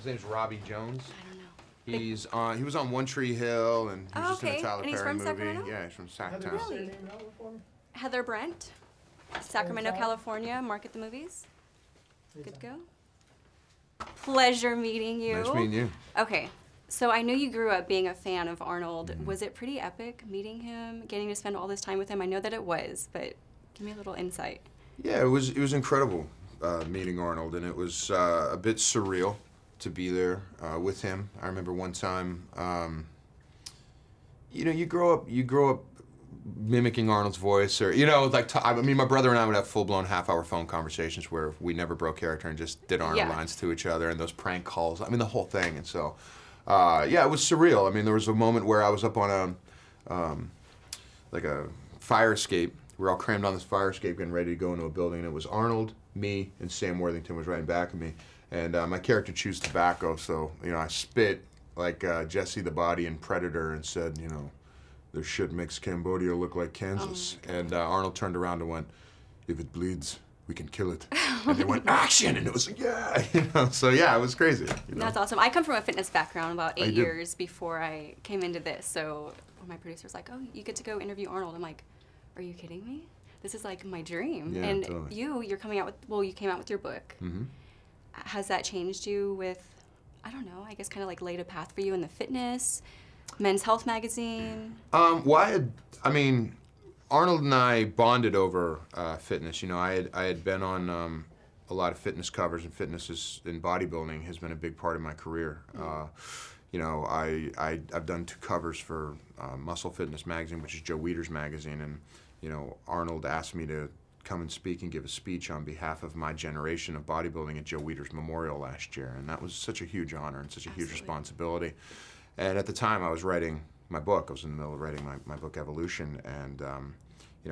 His name's Robbie Jones. I don't know. He's on. He was on One Tree Hill, and he was just in a Tyler And he's Perry from movie. Sacramento? Yeah, he's from Sac Town. Really? Heather Brent, Sacramento, California. Market the movies. Good to go. Pleasure meeting you. Nice meeting you. Okay, so I knew you grew up being a fan of Arnold. Was it pretty epic meeting him, getting to spend all this time with him? I know that it was, but give me a little insight. Yeah, it was incredible meeting Arnold, and it was a bit surreal to be there with him. I remember one time, you know, you grow up mimicking Arnold's voice, or like I mean, my brother and I would have full-blown half-hour phone conversations where we never broke character and just did Arnold lines to each other, and those prank calls. I mean, the whole thing, and so yeah, it was surreal. I mean, there was a moment where I was up on like a fire escape. We were all crammed on this fire escape, getting ready to go into a building, and it was Arnold, me, and Sam Worthington was right in back of me. And my character chews tobacco, so I spit like Jesse the Body in Predator and said, "This shit makes Cambodia look like Kansas." And Arnold turned around and went, "If it bleeds, we can kill it." And they went, "Action!" And it was like, yeah, So yeah, it was crazy. That's awesome. I come from a fitness background about 8 years before I came into this. So when my producer's like, "Oh, you get to go interview Arnold," I'm like, "Are you kidding me? This is like my dream." Yeah, and totally. you're coming out with, well, you came out with your book. Mm-hmm. Has that changed you with, I don't know, I guess kind of like laid a path for you in the fitness, Men's Health magazine? Well, I mean, Arnold and I bonded over fitness. I had been on a lot of fitness covers, and fitness in bodybuilding has been a big part of my career. I've done 2 covers for Muscle Fitness magazine, which is Joe Weider's magazine, and Arnold asked me to come and speak and give a speech on behalf of my generation of bodybuilding at Joe Weider's memorial last year, and that was such a huge honor and such a huge responsibility. And at the time, I was writing my book. I was in the middle of writing my book, Evolution, and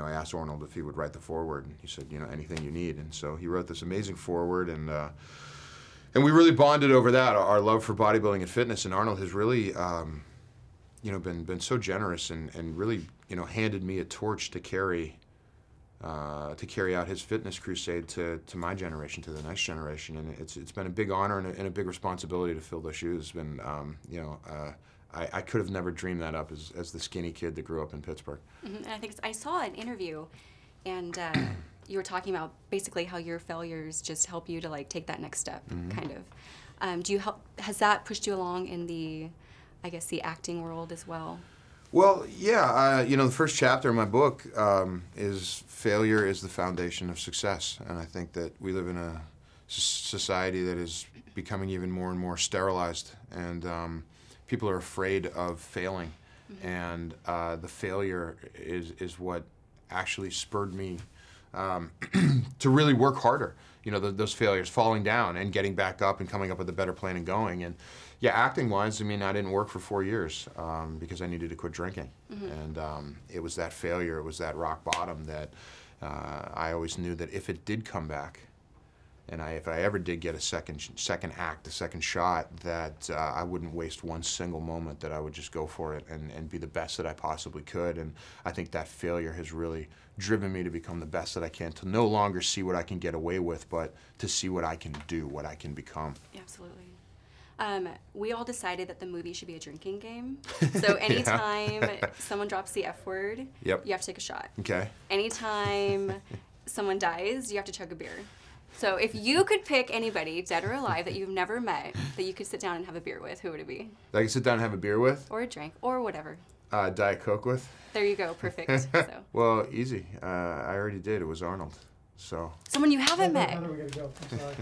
I asked Arnold if he would write the foreword, and he said, "Anything you need." And so he wrote this amazing foreword, and we really bonded over that, our love for bodybuilding and fitness. And Arnold has really, been so generous and really, handed me a torch to carry out his fitness crusade to my generation, to the next generation. And it's been a big honor and a big responsibility to fill those shoes. It's been, I could have never dreamed that up as the skinny kid that grew up in Pittsburgh. And I think I saw an interview, and you were talking about basically how your failures just help you to like take that next step, kind of. Has that pushed you along in the acting world as well? Well, yeah, the first chapter of my book is failure is the foundation of success. And I think that we live in a society that is becoming even more and more sterilized, and people are afraid of failing. And the failure is what actually spurred me to really work harder. Those failures, falling down and getting back up and coming up with a better plan and going. And yeah, acting-wise, I mean, I didn't work for 4 years because I needed to quit drinking. And it was that failure, it was that rock bottom that I always knew that if it did come back, and if I ever did get a second act, a second shot, that I wouldn't waste one single moment, that I would just go for it and be the best that I possibly could. And I think that failure has really driven me to become the best that I can, to no longer see what I can get away with, but to see what I can do, what I can become. Absolutely. We all decided that the movie should be a drinking game. So anytime someone drops the F word, you have to take a shot. Okay. Anytime someone dies, you have to chug a beer. So if you could pick anybody, dead or alive, that you've never met, that you could sit down and have a beer with, who would it be? That I could sit down and have a beer with? Or a drink, or whatever. Diet Coke with? There you go, perfect. So. Well, easy. I already did. It was Arnold. So. Someone you haven't met. How do we gotta go? I'm sorry.